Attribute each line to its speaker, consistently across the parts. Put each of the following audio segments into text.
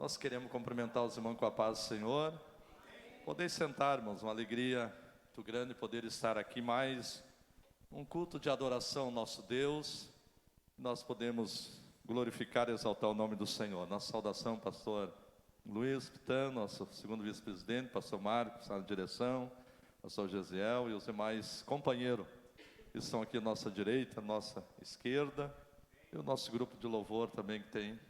Speaker 1: Nós queremos cumprimentar os irmãos com a paz do Senhor. Poder sentar, irmãos, uma alegria muito grande poder estar aqui mais um culto de adoração ao nosso Deus. Nós podemos glorificar e exaltar o nome do Senhor. Nossa saudação, pastor Luiz Pitano, nosso segundo vice-presidente, pastor Marcos, na direção, pastor Gesiel e os demais companheiros que estão aqui à nossa direita, à nossa esquerda, e o nosso grupo de louvor também que tem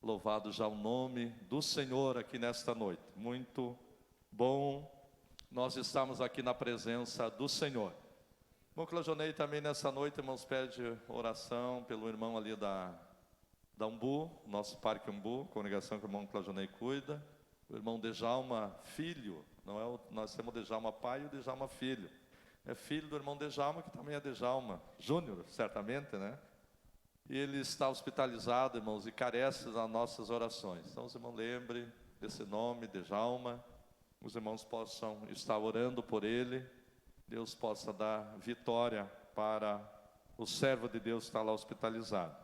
Speaker 1: louvado já o nome do Senhor aqui nesta noite. Muito bom nós estamos aqui na presença do Senhor. Bom, Claudionei também nessa noite, irmãos, pede oração pelo irmão ali da Umbu, nosso Parque Umbu, congregação que o irmão Claudionei cuida. O irmão Dejalma filho, nós temos o Dejalma pai e o Dejalma filho. É filho do irmão Dejalma, que também é Dejalma Júnior, certamente, né? E ele está hospitalizado, irmãos, e carece das nossas orações. Então, os irmãos lembrem desse nome, Dejalma. Os irmãos possam estar orando por ele. Deus possa dar vitória para o servo de Deus que está lá hospitalizado.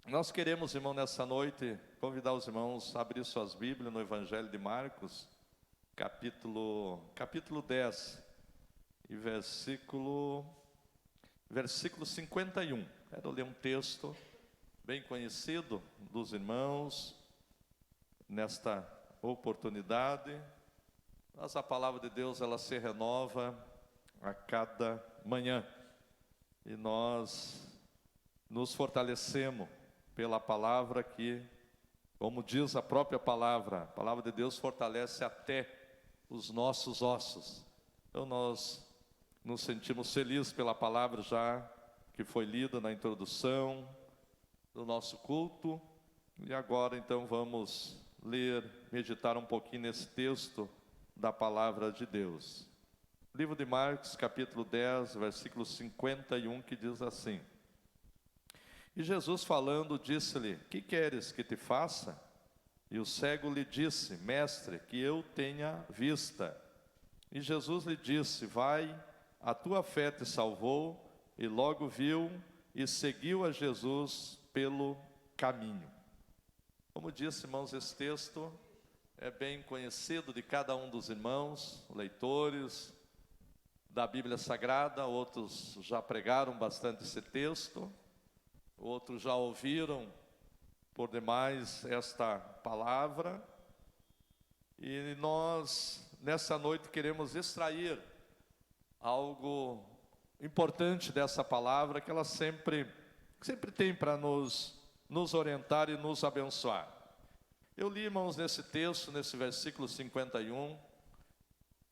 Speaker 1: Nós queremos, irmão, nessa noite, convidar os irmãos a abrir suas Bíblias no Evangelho de Marcos, capítulo 10, e versículo 51. Quero ler um texto bem conhecido dos irmãos nesta oportunidade. Mas a palavra de Deus, ela se renova a cada manhã. E nós nos fortalecemos pela palavra que, como diz a própria palavra, a palavra de Deus fortalece até os nossos ossos. Então nós nos sentimos felizes pela palavra já que foi lida na introdução do nosso culto. E agora então vamos ler, meditar um pouquinho nesse texto da palavra de Deus. Livro de Marcos, capítulo 10, versículo 51, que diz assim: E Jesus falando, disse-lhe: Que queres que te faça? E o cego lhe disse: Mestre, que eu tenha vista. E Jesus lhe disse: Vai, a tua fé te salvou. E logo viu e seguiu a Jesus pelo caminho. Como disse, irmãos, esse texto é bem conhecido de cada um dos irmãos, leitores da Bíblia Sagrada. Outros já pregaram bastante esse texto, outros já ouviram por demais esta palavra. E nós, nessa noite, queremos extrair algo importante dessa palavra, que ela sempre tem para nos orientar e nos abençoar. Eu li, irmãos, nesse texto, nesse versículo 51,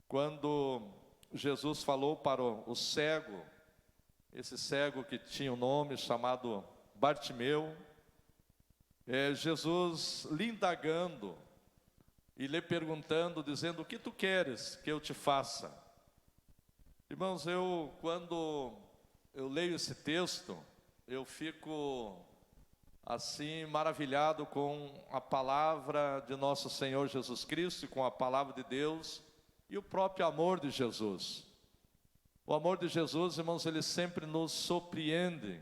Speaker 1: quando Jesus falou para o cego, esse cego que tinha um nome chamado Bartimeu, Jesus lhe indagando e lhe perguntando, dizendo: O que tu queres que eu te faça? Irmãos, quando eu leio esse texto, eu fico assim maravilhado com a palavra de nosso Senhor Jesus Cristo, e com a palavra de Deus e o próprio amor de Jesus. O amor de Jesus, irmãos, ele sempre nos surpreende.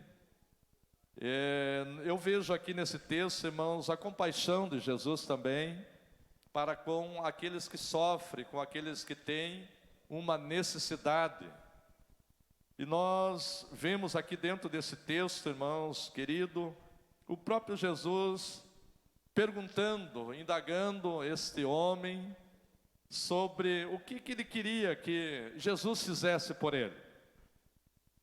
Speaker 1: Eu vejo aqui nesse texto, irmãos, a compaixão de Jesus também para com aqueles que sofrem, com aqueles que têm uma necessidade. E nós vemos aqui dentro desse texto, irmãos querido, o próprio Jesus perguntando, indagando este homem sobre o que ele queria que Jesus fizesse por ele.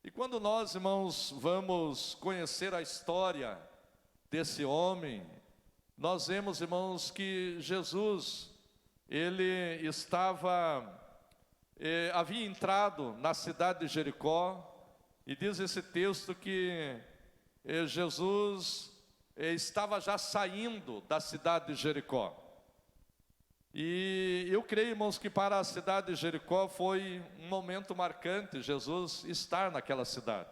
Speaker 1: E quando nós, irmãos, vamos conhecer a história desse homem, nós vemos, irmãos, que Jesus, ele havia entrado na cidade de Jericó, e diz esse texto que Jesus estava já saindo da cidade de Jericó. E eu creio, irmãos, que para a cidade de Jericó foi um momento marcante Jesus estar naquela cidade.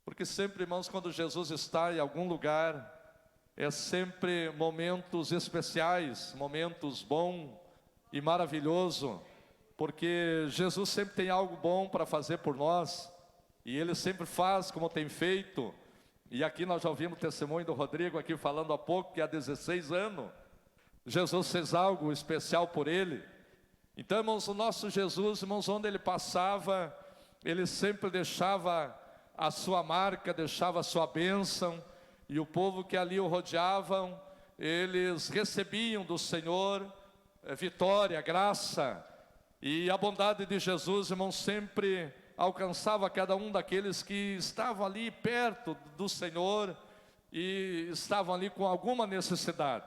Speaker 1: Porque sempre, irmãos, quando Jesus está em algum lugar, é sempre momentos especiais, momentos bons e maravilhosos, porque Jesus sempre tem algo bom para fazer por nós, e Ele sempre faz como tem feito. E aqui nós já ouvimos o testemunho do Rodrigo aqui falando há pouco, que há 16 anos, Jesus fez algo especial por ele. Então, irmãos, o nosso Jesus, irmãos, onde ele passava, ele sempre deixava a sua marca, deixava a sua bênção, e o povo que ali o rodeavam, eles recebiam do Senhor vitória, graça, e a bondade de Jesus, irmãos, sempre alcançava cada um daqueles que estavam ali perto do Senhor e estavam ali com alguma necessidade.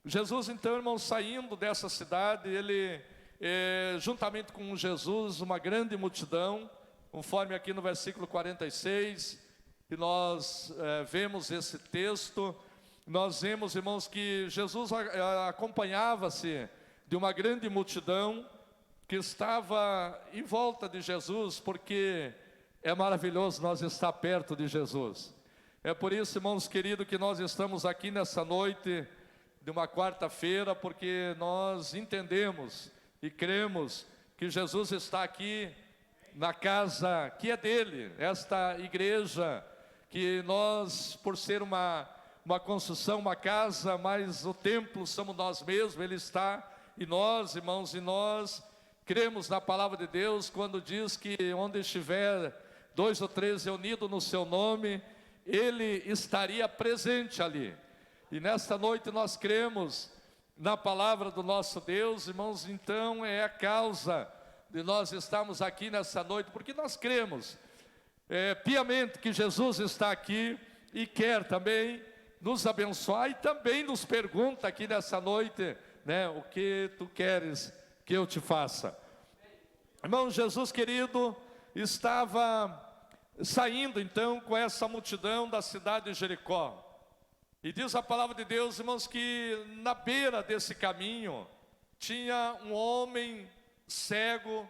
Speaker 1: Jesus, então, irmãos, saindo dessa cidade, ele, juntamente com Jesus, uma grande multidão, conforme aqui no versículo 46, que nós vemos esse texto, nós vemos, irmãos, que Jesus acompanhava-se de uma grande multidão que estava em volta de Jesus, porque é maravilhoso nós estar perto de Jesus. É por isso, irmãos queridos, que nós estamos aqui nessa noite de uma quarta-feira, porque nós entendemos e cremos que Jesus está aqui na casa que é dele, esta igreja, que nós, por ser uma construção, uma casa, mas o templo somos nós mesmos, ele está em nós, irmãos, e nós cremos na palavra de Deus, quando diz que onde estiver 2 ou 3 reunidos no seu nome, ele estaria presente ali. E nesta noite nós cremos na palavra do nosso Deus, irmãos, então é a causa de nós estarmos aqui nessa noite, porque nós cremos piamente que Jesus está aqui e quer também nos abençoar, e também nos pergunta aqui nessa noite, né, o que tu queres que eu te faça. Irmão, Jesus querido estava saindo então com essa multidão da cidade de Jericó, e diz a palavra de Deus, irmãos, que na beira desse caminho tinha um homem cego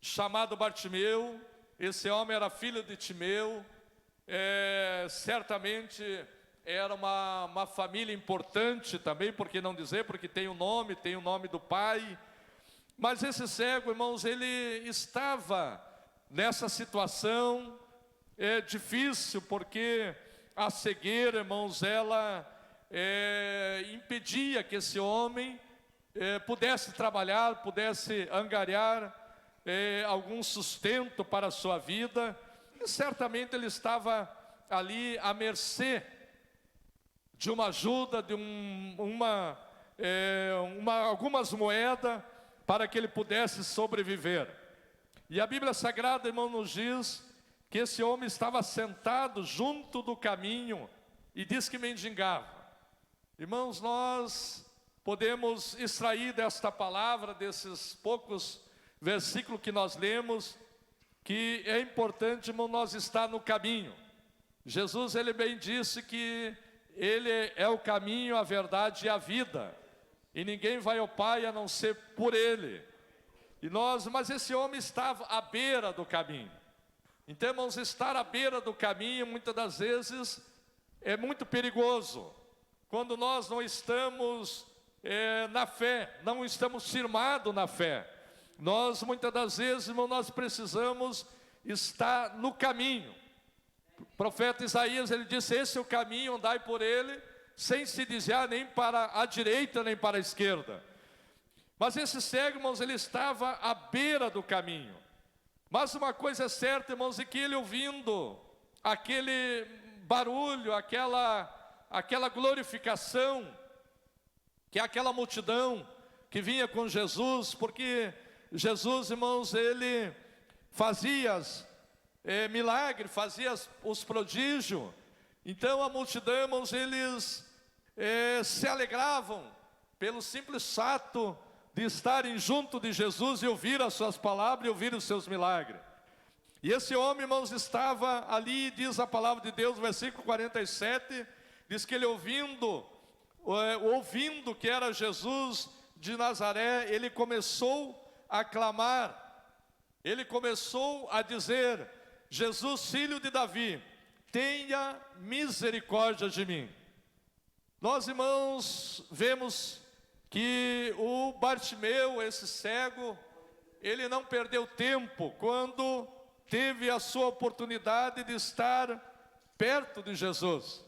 Speaker 1: chamado Bartimeu. Esse homem era filho de Timeu, certamente era uma família importante também, por que não dizer, porque tem o nome do pai. Mas esse cego, irmãos, ele estava nessa situação difícil, porque a cegueira, irmãos, ela impedia que esse homem pudesse trabalhar, pudesse angariar algum sustento para a sua vida, e certamente ele estava ali à mercê de uma ajuda, de algumas moedas, para que ele pudesse sobreviver. E a Bíblia Sagrada, irmão, nos diz que esse homem estava sentado junto do caminho e diz que mendigava. Irmãos, nós podemos extrair desta palavra, desses poucos versículos que nós lemos, que é importante, irmão, nós estar no caminho. Jesus, ele bem disse que ele é o caminho, a verdade e a vida, e ninguém vai ao Pai a não ser por ele. Mas esse homem estava à beira do caminho. Então, irmãos, estar à beira do caminho, muitas das vezes, é muito perigoso, quando nós não estamos na fé, não estamos firmados na fé. Nós, muitas das vezes, irmão, nós precisamos estar no caminho. O profeta Isaías, ele disse, esse é o caminho, andai por ele, sem se desviar nem para a direita, nem para a esquerda. Mas esse cego, irmãos, ele estava à beira do caminho. Mas uma coisa é certa, irmãos, é que ele ouvindo aquele barulho, aquela glorificação, que é aquela multidão que vinha com Jesus, porque Jesus, irmãos, ele fazia milagres, fazia os prodígios. Então a multidão, irmãos, eles se alegravam pelo simples fato de estarem junto de Jesus e ouvir as suas palavras e ouvir os seus milagres. E esse homem, irmãos, estava ali, diz a palavra de Deus, no versículo 47, diz que ele ouvindo que era Jesus de Nazaré, ele começou a clamar, ele começou a dizer, Jesus, filho de Davi, tenha misericórdia de mim. Nós, irmãos, vemos que o Bartimeu, esse cego, ele não perdeu tempo quando teve a sua oportunidade de estar perto de Jesus.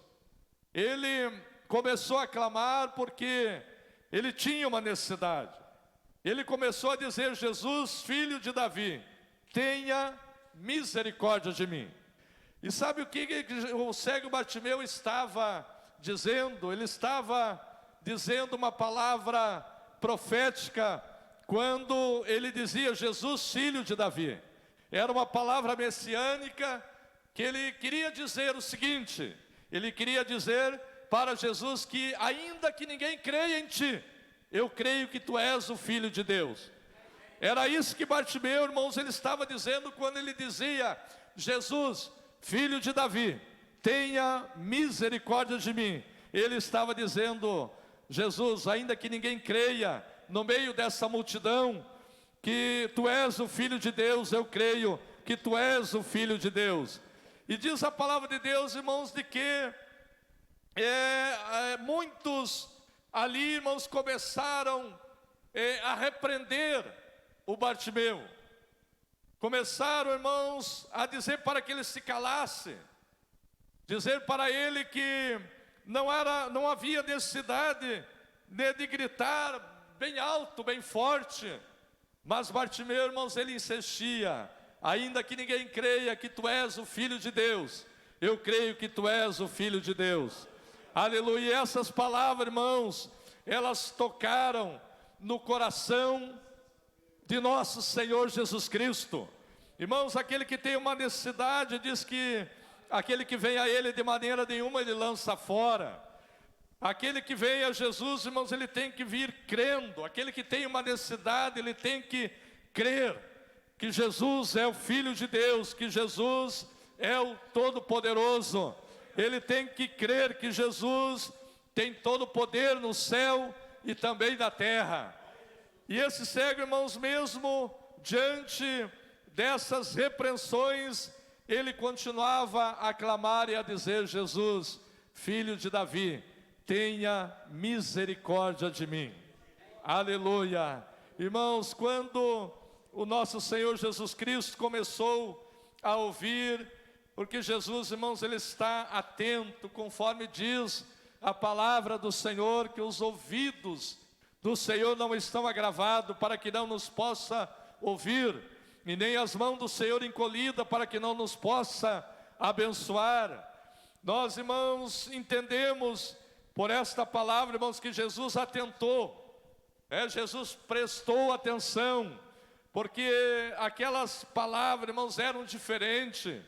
Speaker 1: Ele começou a clamar porque ele tinha uma necessidade. Ele começou a dizer: Jesus, filho de Davi, tenha misericórdia de mim. E sabe o que o cego Bartimeu estava dizendo? Ele estava dizendo uma palavra profética quando ele dizia: Jesus, filho de Davi. Era uma palavra messiânica que ele queria dizer o seguinte: ele queria dizer para Jesus que, ainda que ninguém creia em ti, eu creio que tu és o Filho de Deus. Era isso que Bartimeu, irmãos, ele estava dizendo quando ele dizia: Jesus, filho de Davi, tenha misericórdia de mim. Ele estava dizendo: Jesus, ainda que ninguém creia no meio dessa multidão que tu és o Filho de Deus, eu creio que tu és o Filho de Deus. E diz a palavra de Deus, irmãos, de que muitos ali, irmãos, começaram a repreender o Bartimeu. Começaram, irmãos, a dizer para que ele se calasse, dizer para ele que não havia necessidade de gritar bem alto, bem forte. Mas Bartimeu, irmãos, ele insistia: ainda que ninguém creia que tu és o Filho de Deus, eu creio que tu és o Filho de Deus. Aleluia. E essas palavras, irmãos, elas tocaram no coração de nosso Senhor Jesus Cristo. Irmãos, aquele que tem uma necessidade, diz que aquele que vem a Ele de maneira nenhuma Ele lança fora. Aquele que vem a Jesus, irmãos, ele tem que vir crendo. Aquele que tem uma necessidade, ele tem que crer que Jesus é o Filho de Deus, que Jesus é o Todo-Poderoso. Ele tem que crer que Jesus tem todo o poder no céu e também na terra. E esse cego, irmãos, mesmo diante dessas repreensões, ele continuava a clamar e a dizer: Jesus, filho de Davi, tenha misericórdia de mim. Aleluia. Irmãos, quando o nosso Senhor Jesus Cristo começou a ouvir, porque Jesus, irmãos, ele está atento, conforme diz a palavra do Senhor, que os ouvidos do Senhor não estão agravados para que não nos possa ouvir, e nem as mãos do Senhor encolhidas para que não nos possa abençoar. Nós, irmãos, entendemos por esta palavra, irmãos, que Jesus atentou, Jesus prestou atenção, porque aquelas palavras, irmãos, eram diferentes.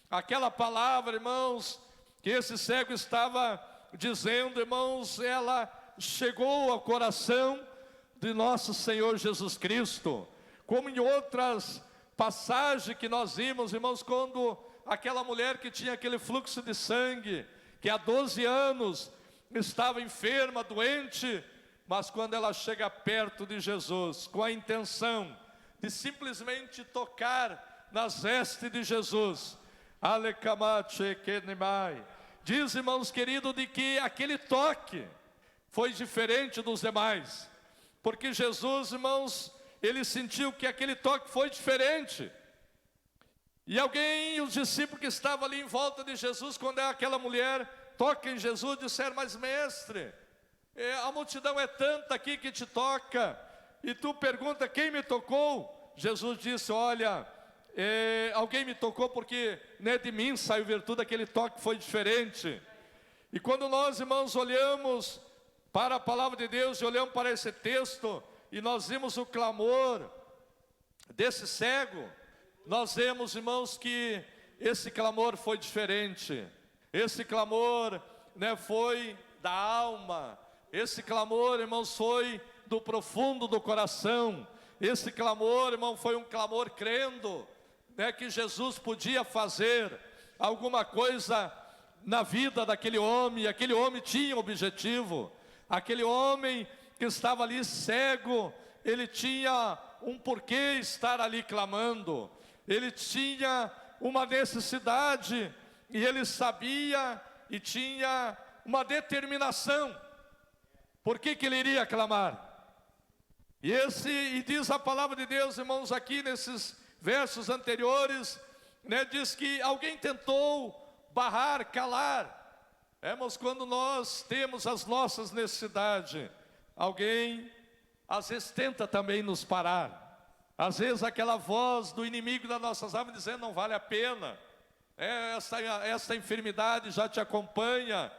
Speaker 1: Aquela palavra, irmãos, que esse cego estava dizendo, irmãos, ela chegou ao coração de nosso Senhor Jesus Cristo. Como em outras passagens que nós vimos, irmãos, quando aquela mulher que tinha aquele fluxo de sangue, que há 12 anos estava enferma, doente, mas quando ela chega perto de Jesus, com a intenção de simplesmente tocar nas vestes de Jesus, diz, irmãos queridos, de que aquele toque foi diferente dos demais, porque Jesus, irmãos, ele sentiu que aquele toque foi diferente. E os discípulos que estavam ali em volta de Jesus, quando aquela mulher toca em Jesus, disseram: mas mestre, a multidão é tanta aqui que te toca, e tu pergunta: quem me tocou? Jesus disse: olha, alguém me tocou porque de mim saiu virtude, aquele toque foi diferente. E quando nós, irmãos, olhamos para a palavra de Deus e olhamos para esse texto, e nós vimos o clamor desse cego, nós vemos, irmãos, que esse clamor foi diferente. Esse clamor, foi da alma. Esse clamor, irmãos, foi do profundo do coração. Esse clamor, irmão, foi um clamor crendo, que Jesus podia fazer alguma coisa na vida daquele homem. Aquele homem tinha um objetivo. Aquele homem que estava ali cego, ele tinha um porquê estar ali clamando. Ele tinha uma necessidade, e ele sabia e tinha uma determinação. Por que ele iria clamar? E diz a palavra de Deus, irmãos, aqui nesses versos anteriores, diz que alguém tentou barrar, calar. Mas quando nós temos as nossas necessidades, alguém às vezes tenta também nos parar. Às vezes aquela voz do inimigo das nossas almas dizendo: não vale a pena, essa enfermidade já te acompanha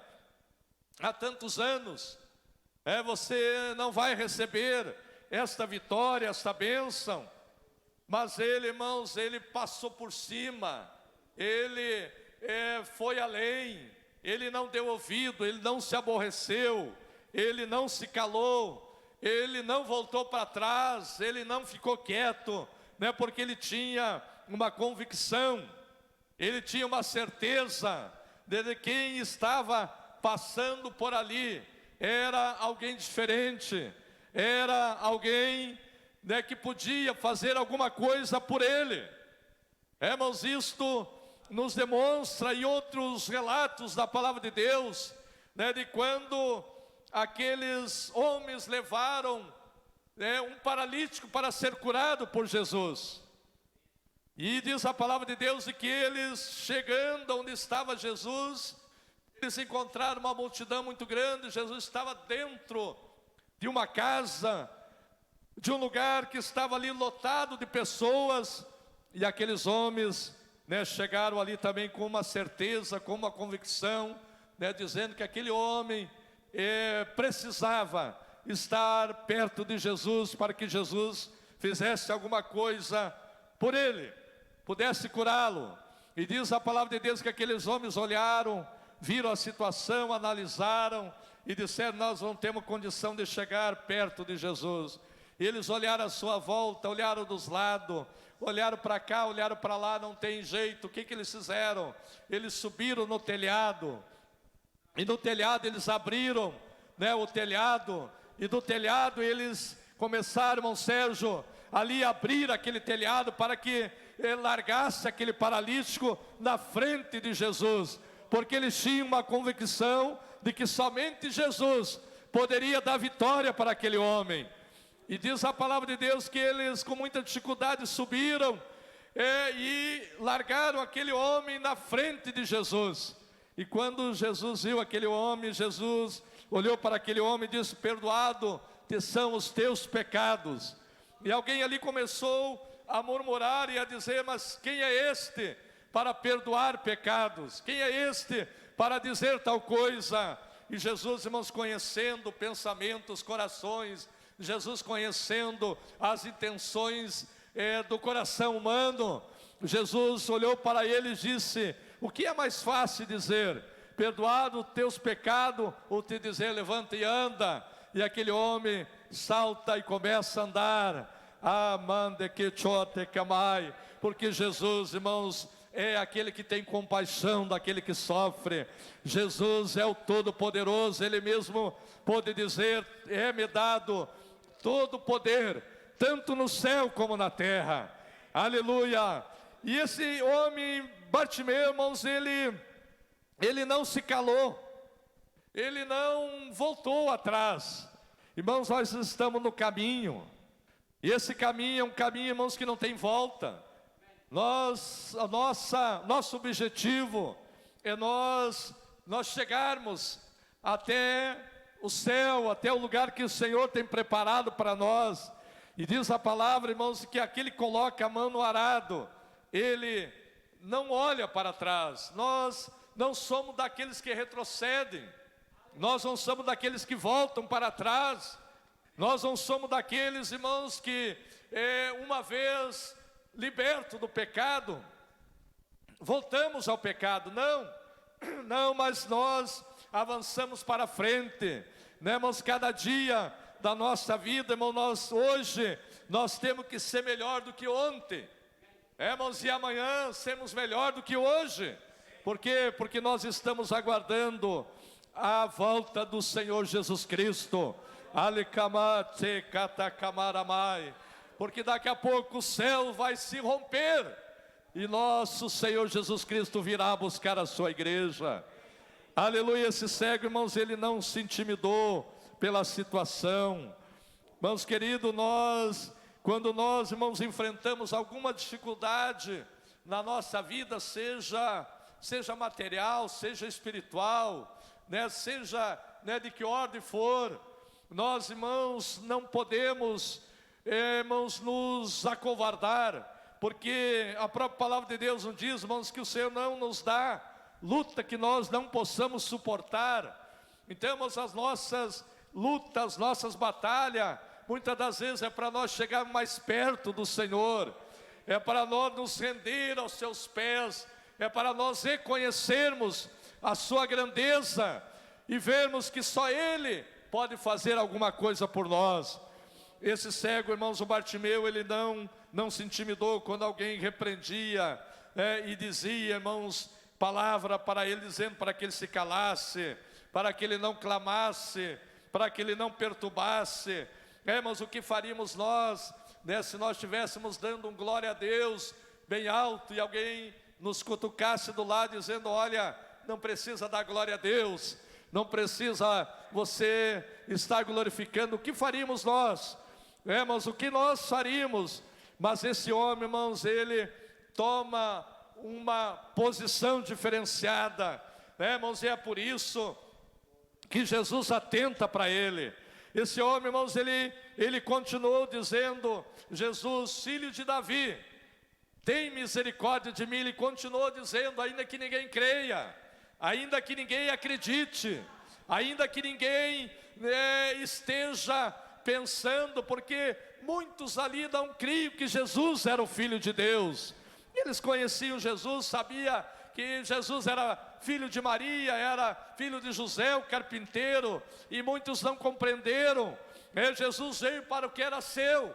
Speaker 1: há tantos anos, você não vai receber esta vitória, esta bênção. Mas ele, irmãos, ele passou por cima, ele foi além, ele não deu ouvido, ele não se aborreceu, ele não se calou, ele não voltou para trás, ele não ficou quieto, porque ele tinha uma convicção, ele tinha uma certeza de quem estava passando por ali era alguém diferente, era alguém que podia fazer alguma coisa por ele. Irmãos, isto nos demonstra em outros relatos da palavra de Deus, de quando aqueles homens levaram um paralítico para ser curado por Jesus. E diz a palavra de Deus de que eles, chegando onde estava Jesus, eles encontraram uma multidão muito grande. Jesus estava dentro de uma casa, de um lugar que estava ali lotado de pessoas, e aqueles homens chegaram ali também com uma certeza, com uma convicção, dizendo que aquele homem precisava estar perto de Jesus, para que Jesus fizesse alguma coisa por ele, pudesse curá-lo. E diz a palavra de Deus que aqueles homens olharam, viram a situação, analisaram e disseram: nós não temos condição de chegar perto de Jesus. E eles olharam à sua volta, olharam dos lados, olharam para cá, olharam para lá, não tem jeito. O que eles fizeram? Eles subiram no telhado, e no telhado eles abriram o telhado, e do telhado eles começaram, irmão Sérgio, ali a abrir aquele telhado para que ele largasse aquele paralítico na frente de Jesus, porque eles tinham uma convicção de que somente Jesus poderia dar vitória para aquele homem. E diz a palavra de Deus que eles com muita dificuldade subiram e largaram aquele homem na frente de Jesus. E quando Jesus viu aquele homem, Jesus olhou para aquele homem e disse: perdoado te são os teus pecados. E alguém ali começou a murmurar e a dizer: mas quem é este para perdoar pecados? Quem é este para dizer tal coisa? E Jesus, irmãos, conhecendo pensamentos, corações, Jesus conhecendo as intenções do coração humano, Jesus olhou para ele e disse: o que é mais fácil dizer? Perdoado os teus pecados, ou te dizer: levanta e anda? E aquele homem salta e começa a andar. Porque Jesus, irmãos, é aquele que tem compaixão daquele que sofre. Jesus é o Todo-Poderoso, Ele mesmo pode dizer: é-me dado todo o poder, tanto no céu como na terra. Aleluia! E esse homem Bartimeu, irmãos, ele não se calou, ele não voltou atrás. Irmãos, nós estamos no caminho, e esse caminho é um caminho, irmãos, que não tem volta. Nosso objetivo é nós chegarmos até o céu, até o lugar que o Senhor tem preparado para nós. E diz a palavra, irmãos, que aquele que coloca a mão no arado, ele não olha para trás. Nós não somos daqueles que retrocedem, nós não somos daqueles que voltam para trás, nós não somos daqueles, irmãos, que uma vez liberto do pecado, voltamos ao pecado. Não, mas nós avançamos para frente, irmãos. Cada dia da nossa vida, irmãos, hoje nós temos que ser melhor do que ontem, irmãos, e amanhã sermos melhor do que hoje. Por quê? Porque nós estamos aguardando a volta do Senhor Jesus Cristo. Porque daqui a pouco o céu vai se romper e nosso Senhor Jesus Cristo virá buscar a sua igreja. Aleluia. Esse cego, irmãos, ele não se intimidou pela situação. Irmãos queridos, quando nós, irmãos, enfrentamos alguma dificuldade na nossa vida, seja material, seja espiritual, seja de que ordem for, Nós, irmãos, não podemos, irmãos, nos acovardar, porque a própria palavra de Deus nos diz, irmãos, que o Senhor não nos dá luta que nós não possamos suportar. Então, irmãos, as nossas lutas, nossas batalhas, muitas das vezes é para nós chegarmos mais perto do Senhor, é para nós nos render aos seus pés, é para nós reconhecermos a sua grandeza e vermos que só Ele pode fazer alguma coisa por nós. Esse cego, irmãos, o Bartimeu, ele não se intimidou quando alguém repreendia e dizia, irmãos, palavra para ele, dizendo para que ele se calasse, para que ele não clamasse, para que ele não perturbasse. Irmãos, o que faríamos nós, se nós estivéssemos dando um glória a Deus bem alto e alguém nos cutucasse do lado dizendo, olha, não precisa dar glória a Deus, não precisa você estar glorificando, o que faríamos nós? Irmãos, o que nós faríamos? Mas esse homem, irmãos, ele toma uma posição diferenciada, irmãos, e é por isso que Jesus atenta para ele. Esse homem, irmãos, ele continuou dizendo, Jesus, filho de Davi, tem misericórdia de mim. Ele continuou dizendo, ainda que ninguém creia, ainda que ninguém acredite, ainda que ninguém esteja pensando, porque muitos ali não criam que Jesus era o Filho de Deus. Eles conheciam Jesus, sabia que Jesus era filho de Maria, era filho de José, o carpinteiro, e muitos não compreenderam. Jesus veio para o que era seu,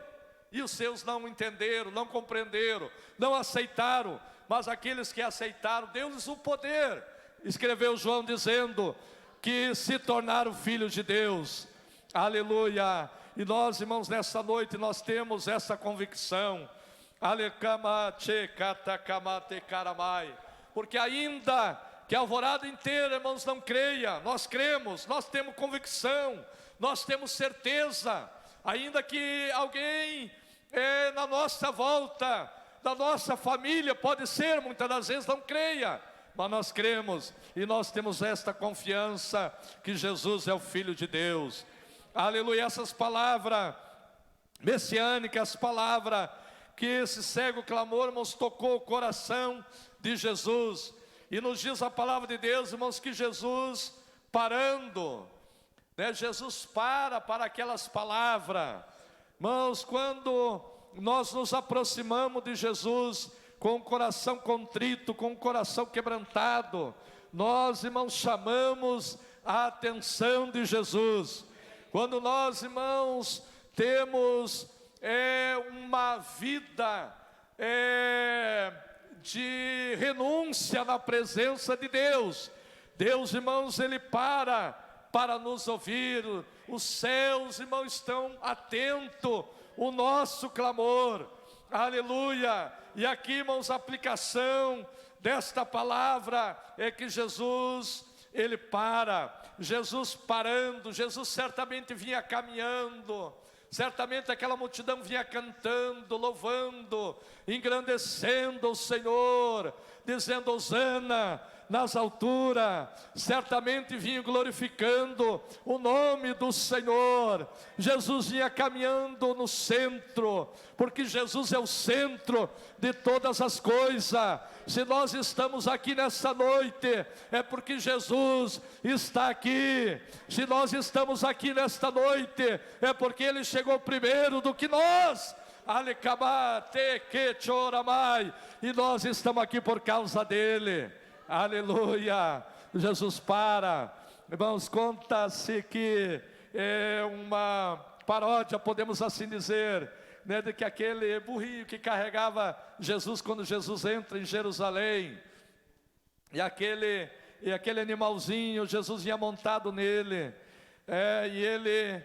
Speaker 1: e os seus não entenderam, não compreenderam, não aceitaram, mas aqueles que aceitaram, deu-lhes o poder. Escreveu João dizendo que se tornaram filhos de Deus. Aleluia. E nós, irmãos, nessa noite nós temos essa convicção, porque ainda que a alvorada inteira, irmãos, não creia, nós cremos, nós temos convicção, nós temos certeza, ainda que alguém na nossa volta, da nossa família, pode ser, muitas das vezes não creia, mas nós cremos, e nós temos esta confiança, que Jesus é o Filho de Deus. Aleluia. Essas palavras messiânicas, palavras que esse cego clamou, irmãos, tocou o coração de Jesus, e nos diz a palavra de Deus, irmãos, que Jesus parando, Jesus para aquelas palavras. Irmãos, quando nós nos aproximamos de Jesus com o coração contrito, com o coração quebrantado, nós, irmãos, chamamos a atenção de Jesus. Quando nós, irmãos, temos uma vida de renúncia na presença de Deus, Deus, irmãos, Ele para nos ouvir. Os céus, irmãos, estão atentos o nosso clamor. Aleluia. E aqui, irmãos, a aplicação desta palavra é que Jesus, Ele Jesus parando, Jesus certamente vinha caminhando, certamente aquela multidão vinha cantando, louvando, engrandecendo o Senhor, dizendo hosana nas alturas, certamente vinha glorificando o nome do Senhor. Jesus vinha caminhando no centro, porque Jesus é o centro de todas as coisas. Se nós estamos aqui nessa noite, é porque Jesus está aqui. Se nós estamos aqui nesta noite, é porque Ele chegou primeiro do que nós. E nós estamos aqui por causa dEle. Aleluia. Jesus irmãos, conta-se que é uma paródia, podemos assim dizer, de que aquele burrinho que carregava Jesus quando Jesus entra em Jerusalém, e aquele animalzinho, Jesus vinha montado nele, e ele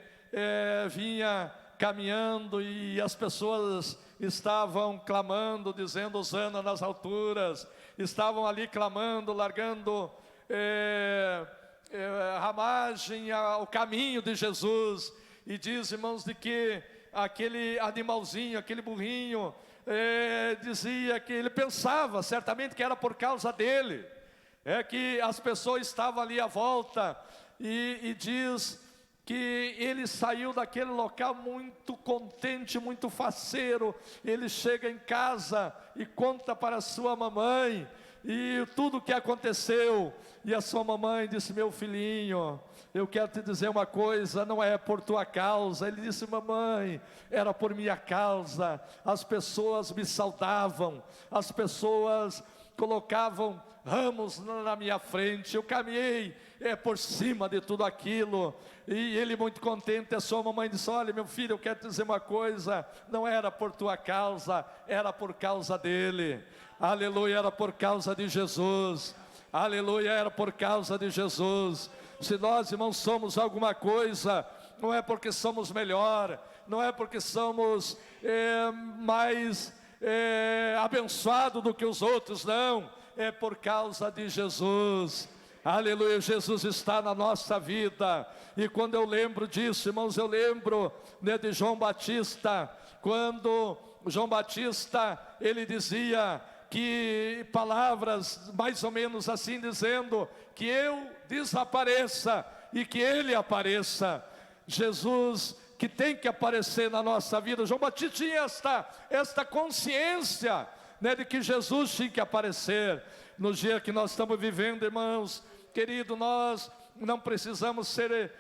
Speaker 1: vinha caminhando, e as pessoas estavam clamando, dizendo hosana nas alturas, estavam ali clamando, largando ramagem ao caminho de Jesus. E diz, irmãos, de que aquele animalzinho, aquele burrinho, dizia que ele pensava certamente que era por causa dele, que as pessoas estavam ali à volta, e diz que ele saiu daquele local muito contente, muito faceiro. Ele chega em casa e conta para a sua mamãe e tudo o que aconteceu. E a sua mamãe disse: meu filhinho, eu quero te dizer uma coisa, não é por tua causa. Ele disse: mamãe, era por minha causa. As pessoas me saudavam, as pessoas colocavam ramos na minha frente, eu caminhei por cima de tudo aquilo. E ele, muito contente, a sua mamãe disse: olha, meu filho, eu quero te dizer uma coisa, não era por tua causa, era por causa dele. Aleluia, era por causa de Jesus. Aleluia, era por causa de Jesus. Se nós, irmãos, somos alguma coisa, não é porque somos melhor, não é porque somos mais abençoados do que os outros, não, é por causa de Jesus. Aleluia, Jesus está na nossa vida. E quando eu lembro disso, irmãos, eu lembro, né, de João Batista, quando João Batista, ele dizia que palavras mais ou menos assim, dizendo que eu desapareça e que ele apareça. Jesus que tem que aparecer na nossa vida. João Batista tinha esta consciência, né, de que Jesus tinha que aparecer. No dia que nós estamos vivendo, irmãos, querido, nós não precisamos ser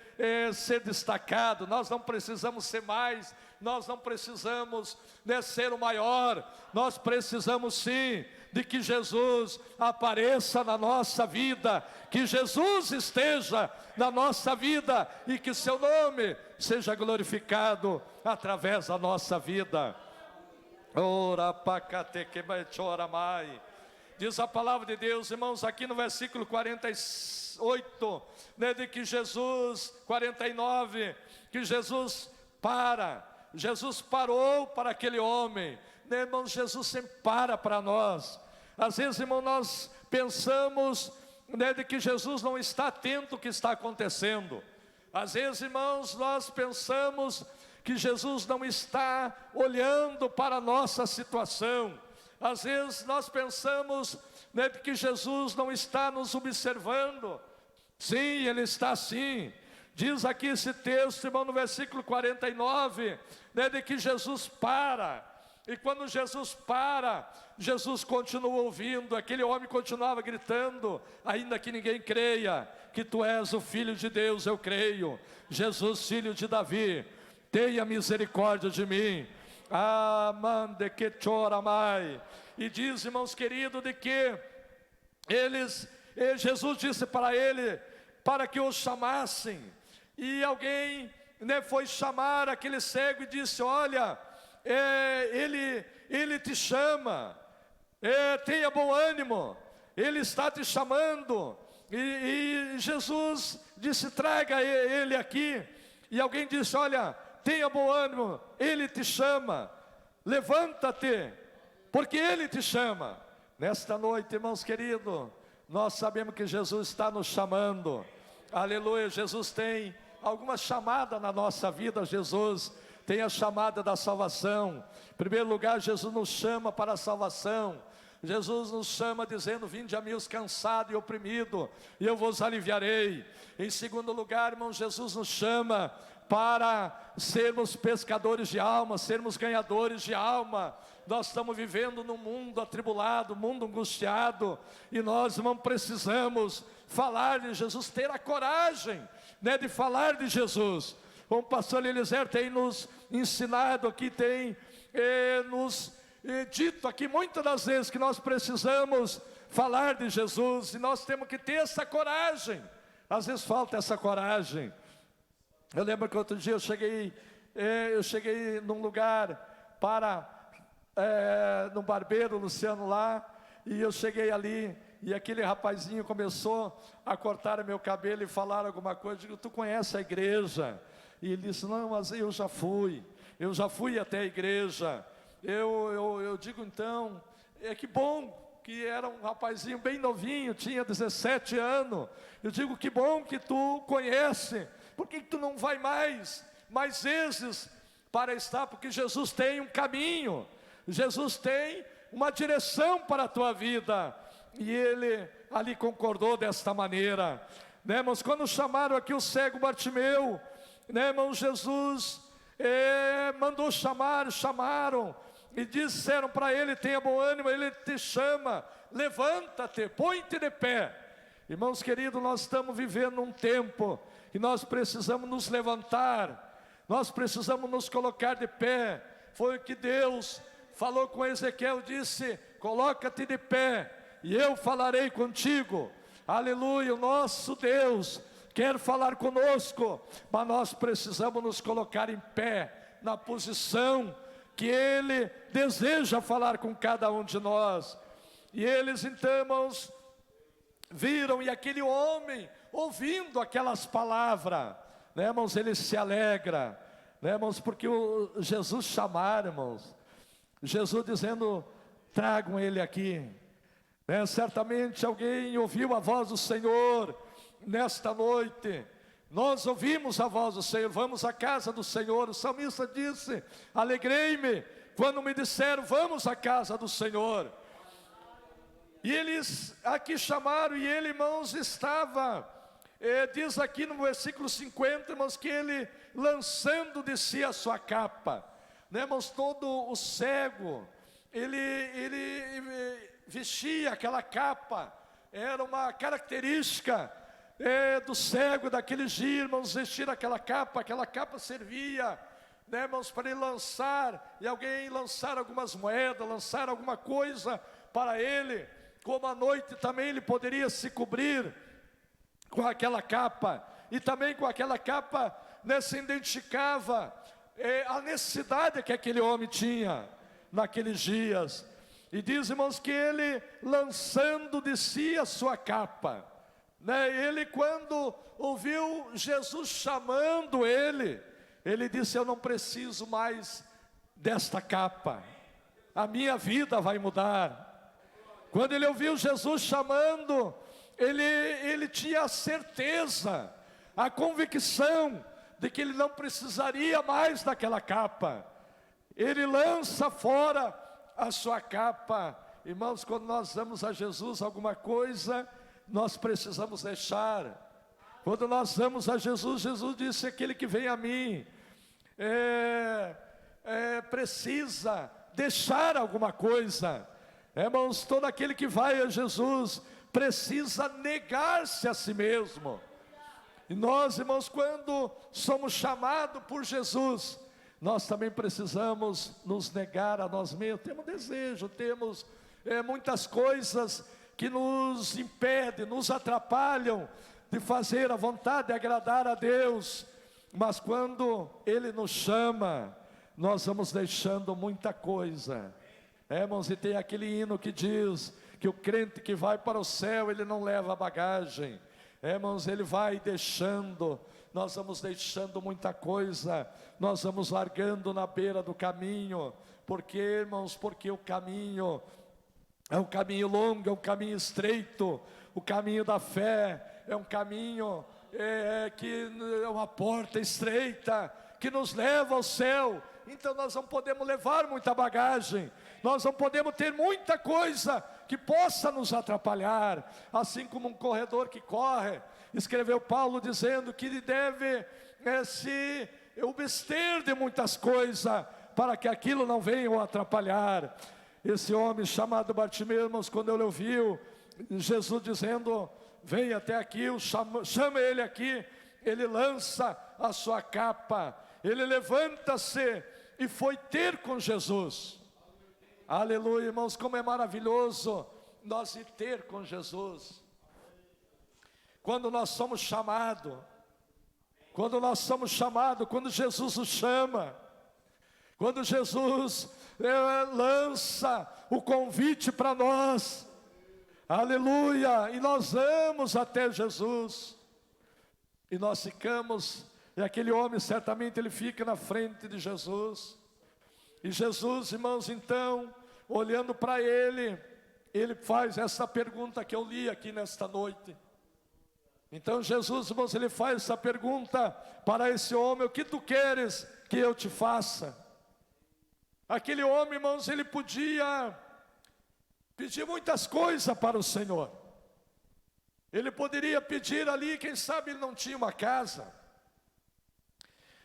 Speaker 1: destacados, nós não precisamos ser mais, nós não precisamos, né, ser o maior. Nós precisamos sim de que Jesus apareça na nossa vida, que Jesus esteja na nossa vida e que seu nome seja glorificado através da nossa vida. Ora pacate que vai chorar mais. Diz a palavra de Deus, irmãos, aqui no versículo 48, né, de que Jesus, 49, que Jesus parou para aquele homem, né, irmãos? Jesus sempre para nós. Às vezes, irmão, nós pensamos, né, de que Jesus não está atento ao que está acontecendo. Às vezes, irmãos, nós pensamos que Jesus não está olhando para a nossa situação. Às vezes nós pensamos, né, que Jesus não está nos observando. Sim, Ele está sim. Diz aqui esse texto, irmão, no versículo 49, né, de que Jesus para. E quando Jesus para, Jesus continua ouvindo. Aquele homem continuava gritando: ainda que ninguém creia que tu és o Filho de Deus, eu creio. Jesus, filho de Davi, tenha misericórdia de mim. Amande que chora mais. E diz, irmãos queridos, de que Jesus disse para ele, para que o chamassem. E alguém, né, foi chamar aquele cego e disse: olha, ele te chama, tenha bom ânimo, ele está te chamando. E Jesus disse: traga ele aqui. E alguém disse: olha, tenha bom ânimo, ele te chama, levanta-te, porque ele te chama. Nesta noite, irmãos queridos, nós sabemos que Jesus está nos chamando. Aleluia, Jesus tem alguma chamada na nossa vida. Jesus tem a chamada da salvação. Em primeiro lugar, Jesus nos chama para a salvação. Jesus nos chama dizendo: vinde a mim os cansados e oprimidos, e eu vos aliviarei. Em segundo lugar, irmão, Jesus nos chama para sermos pescadores de alma, sermos ganhadores de alma. Nós estamos vivendo num mundo atribulado, mundo angustiado, e nós, irmão, precisamos falar de Jesus, ter a coragem, né, de falar de Jesus. O pastor Eliezer tem nos ensinado aqui, tem nos dito aqui muitas das vezes que nós precisamos falar de Jesus, e nós temos que ter essa coragem. Às vezes falta essa coragem. Eu lembro que outro dia eu cheguei num lugar no barbeiro Luciano lá, e eu cheguei ali, e aquele rapazinho começou a cortar meu cabelo e falar alguma coisa. Eu digo: tu conhece a igreja? E ele disse: não, mas eu já fui até a igreja. Eu digo: então, que bom, que era um rapazinho bem novinho, tinha 17 anos. Eu digo: que bom que tu conhece. Por que tu não vai mais vezes para estar? Porque Jesus tem um caminho, Jesus tem uma direção para a tua vida. E ele ali concordou desta maneira, né, irmãos? Quando chamaram aqui o cego Bartimeu,
Speaker 2: né, irmão, Jesus mandou chamaram, e disseram para ele: tenha bom ânimo, ele te chama, levanta-te, põe-te de pé. Irmãos queridos, nós estamos vivendo um tempo que nós precisamos nos levantar, nós precisamos nos colocar de pé. Foi o que Deus falou com Ezequiel, disse: coloca-te de pé, e eu falarei contigo. Aleluia, o nosso Deus quer falar conosco, mas nós precisamos nos colocar em pé, na posição que Ele deseja falar com cada um de nós. E eles então, irmãos, viram, e aquele homem, ouvindo aquelas palavras, né, irmãos, ele se alegra, né, irmãos, porque Jesus chamaram, irmãos, Jesus dizendo: tragam ele aqui, né? Certamente alguém ouviu a voz do Senhor nesta noite. Nós ouvimos a voz do Senhor, vamos à casa do Senhor. O salmista disse: alegrei-me quando me disseram, vamos à casa do Senhor. E eles aqui chamaram, e ele, irmãos, estava, diz aqui no versículo 50, irmãos, que ele lançando de si a sua capa, né, irmãos, todo o cego, ele vestia aquela capa, era uma característica do cego daqueles dias, irmãos, vestir aquela capa servia, né, irmãos, para ele lançar, e alguém lançar algumas moedas, lançar alguma coisa para ele. Como à noite também ele poderia se cobrir com aquela capa, e também com aquela capa, né, se identificava a necessidade que aquele homem tinha naqueles dias. E diz, irmãos, que ele lançando de si a sua capa, né, ele quando ouviu Jesus chamando ele disse: eu não preciso mais desta capa, a minha vida vai mudar. Quando ele ouviu Jesus chamando, ele tinha a certeza, a convicção de que ele não precisaria mais daquela capa. Ele lança fora a sua capa. Irmãos, quando nós damos a Jesus alguma coisa, nós precisamos deixar. Quando nós damos a Jesus, Jesus disse: aquele que vem a mim precisa deixar alguma coisa. Irmãos, todo aquele que vai a Jesus precisa negar-se a si mesmo. E nós, irmãos, quando somos chamados por Jesus, nós também precisamos nos negar a nós mesmos. Temos desejo, temos muitas coisas que nos impedem, nos atrapalham de fazer a vontade, de agradar a Deus. Mas quando Ele nos chama, nós vamos deixando muita coisa. Irmãos, e tem aquele hino que diz que o crente que vai para o céu, ele não leva bagagem. Irmãos, ele vai deixando, nós vamos deixando muita coisa, nós vamos largando na beira do caminho. Porque, irmãos, porque o caminho é um caminho longo, é um caminho estreito. O caminho da fé é um caminho que é uma porta estreita, que nos leva ao céu. Então nós não podemos levar muita bagagem, nós não podemos ter muita coisa que possa nos atrapalhar. Assim como um corredor que corre, escreveu Paulo dizendo que ele deve se abster de muitas coisas, para que aquilo não venha o atrapalhar. Esse homem chamado Bartimeu, irmãos, quando ele ouviu Jesus dizendo: vem até aqui, chama ele aqui, ele lança a sua capa, ele levanta-se e foi ter com Jesus. Aleluia, irmãos, como é maravilhoso nós ir ter com Jesus. Quando nós somos chamados, quando Jesus nos chama, quando Jesus lança o convite para nós, aleluia, e nós vamos até Jesus, e nós ficamos. E aquele homem, certamente, ele fica na frente de Jesus. E Jesus, irmãos, então, olhando para ele faz essa pergunta que eu li aqui nesta noite. Então Jesus, irmãos, ele faz essa pergunta para esse homem: o que tu queres que eu te faça? Aquele homem, irmãos, ele podia pedir muitas coisas para o Senhor. Ele poderia pedir ali, quem sabe ele não tinha uma casa.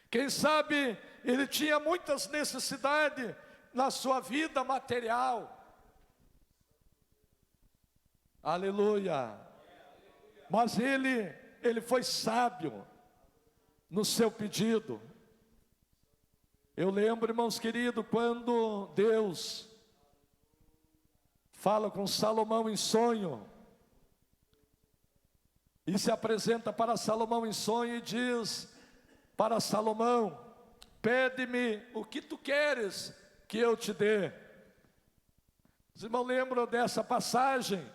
Speaker 2: Quem sabe ele tinha muitas necessidades na sua vida material. Aleluia. Mas ele foi sábio no seu pedido. Eu lembro, irmãos queridos, quando Deus fala com Salomão em sonho, e se apresenta para Salomão em sonho e diz para Salomão: pede-me o que tu queres que eu te dê. Os irmãos lembram dessa passagem?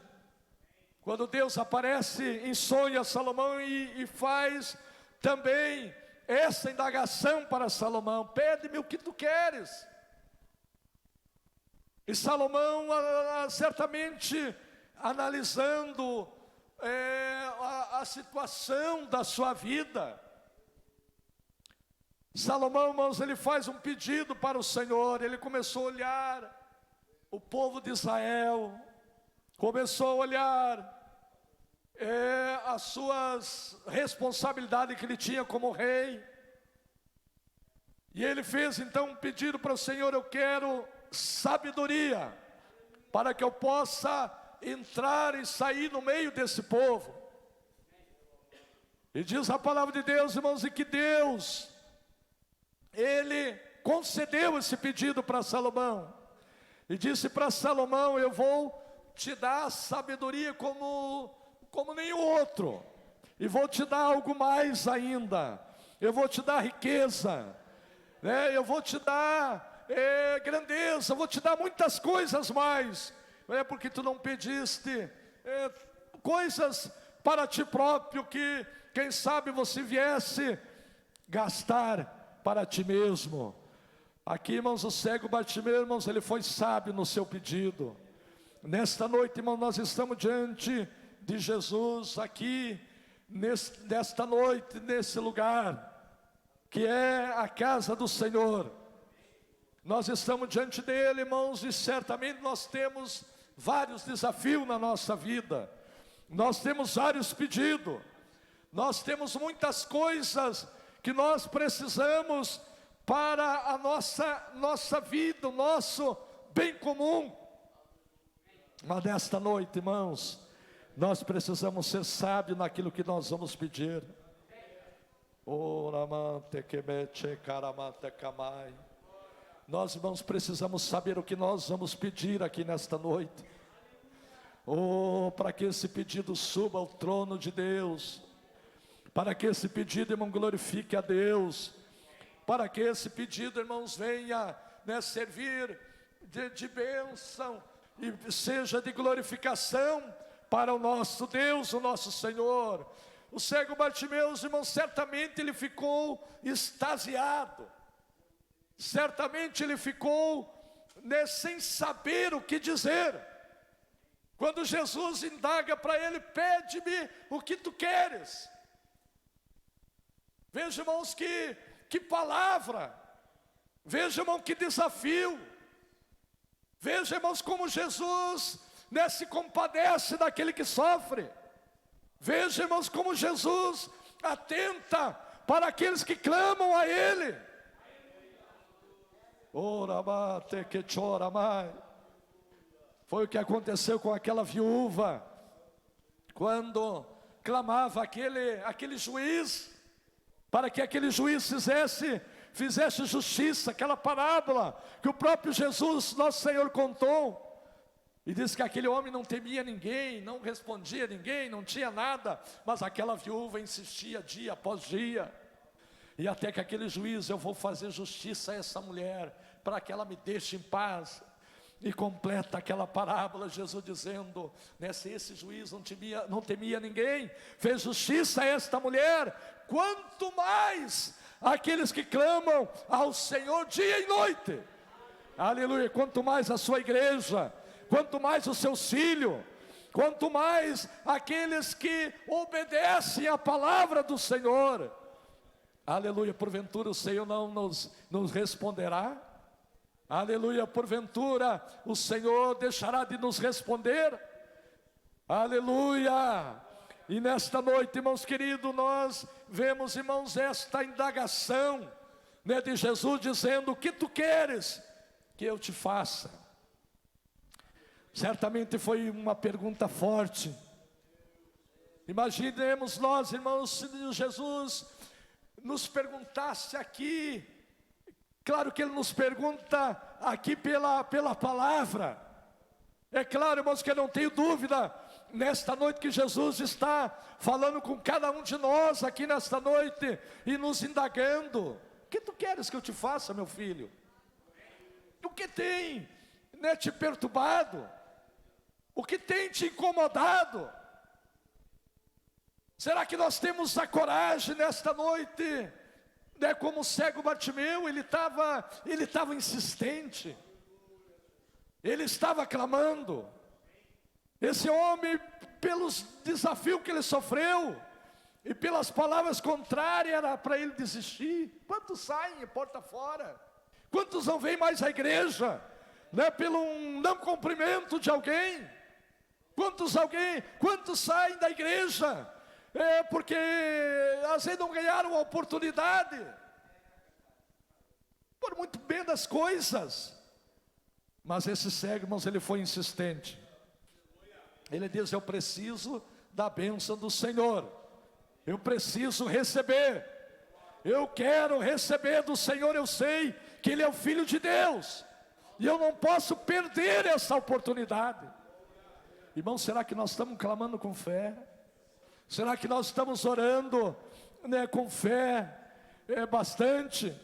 Speaker 2: Quando Deus aparece em sonho a Salomão e faz também essa indagação para Salomão: pede-me o que tu queres. E Salomão, certamente analisando a situação da sua vida, Salomão, irmãos, ele faz um pedido para o Senhor. Ele começou a olhar o povo de Israel, começou a olhar as suas responsabilidades que ele tinha como rei, e ele fez então um pedido para o Senhor: eu quero sabedoria para que eu possa entrar e sair no meio desse povo. E diz a palavra de Deus, irmãos, e que Deus, ele concedeu esse pedido para Salomão, e disse para Salomão: eu vou te dar sabedoria como nenhum outro, e vou te dar algo mais ainda, eu vou te dar riqueza, eu vou te dar grandeza, eu vou te dar muitas coisas mais, porque tu não pediste coisas para ti próprio, que quem sabe você viesse gastar para ti mesmo. Aqui, irmãos, o cego Bartimeu, irmãos, ele foi sábio no seu pedido. Nesta noite, irmão, nós estamos diante de Jesus aqui, nesta noite, nesse lugar, que é a casa do Senhor. Nós estamos diante dele, irmãos, e certamente nós temos vários desafios na nossa vida. Nós temos vários pedidos. Nós temos muitas coisas que nós precisamos para a nossa vida, o nosso bem comum. Mas nesta noite, irmãos, nós precisamos ser sábios naquilo que nós vamos pedir. Nós, irmãos, precisamos saber o que nós vamos pedir aqui nesta noite. Para que esse pedido suba ao trono de Deus, para que esse pedido, irmão, glorifique a Deus, para que esse pedido, irmãos, venha servir de bênção e seja de glorificação para o nosso Deus, o nosso Senhor. O cego Bartimeu, irmãos, certamente ele ficou extasiado, certamente ele ficou sem saber o que dizer. Quando Jesus indaga para ele: pede-me o que tu queres. Veja, irmãos, que palavra. Veja, irmão, que desafio. Veja, irmãos, como Jesus se compadece daquele que sofre. Veja, irmãos, como Jesus atenta para aqueles que clamam a Ele. Foi o que aconteceu com aquela viúva, quando clamava aquele juiz, para que aquele juiz fizesse justiça. Aquela parábola que o próprio Jesus, nosso Senhor, contou. E disse que aquele homem não temia ninguém, não respondia a ninguém, não tinha nada. Mas aquela viúva insistia dia após dia. E até que aquele juiz: eu vou fazer justiça a essa mulher, para que ela me deixe em paz. E completa aquela parábola, Jesus dizendo, se esse juiz não temia ninguém, fez justiça a esta mulher, quanto mais aqueles que clamam ao Senhor dia e noite. Aleluia. Quanto mais a sua igreja, quanto mais os seus filhos, quanto mais aqueles que obedecem à palavra do Senhor. Aleluia. Porventura o Senhor não nos responderá? Aleluia. Porventura o Senhor deixará de nos responder? Aleluia. E nesta noite, irmãos queridos, nós vemos, irmãos, esta indagação né, de Jesus, dizendo: o que tu queres que eu te faça? Certamente foi uma pergunta forte. Imaginemos nós, irmãos, se Jesus nos perguntasse aqui. Claro que Ele nos pergunta aqui pela palavra. É claro, irmãos, que eu não tenho dúvida, nesta noite, que Jesus está falando com cada um de nós aqui nesta noite e nos indagando: o que tu queres que eu te faça, meu filho? O que tem, né, te perturbado? O que tem te incomodado? Será que nós temos a coragem nesta noite, né, como o cego Bartimeu? Ele estava insistente, ele estava clamando. Esse homem, pelos desafios que ele sofreu e pelas palavras contrárias, era para ele desistir. Quantos saem porta fora? Quantos não vêm mais à igreja, né, pelo não cumprimento de alguém? Quantos saem da igreja porque às vezes não ganharam a oportunidade, por muito bem das coisas? Mas esse cego, irmãos, ele foi insistente. Ele diz: eu preciso da bênção do Senhor, eu preciso receber, eu quero receber do Senhor. Eu sei que Ele é o Filho de Deus, e eu não posso perder essa oportunidade. Irmão, será que nós estamos clamando com fé? Será que nós estamos orando, né, com fé, bastante,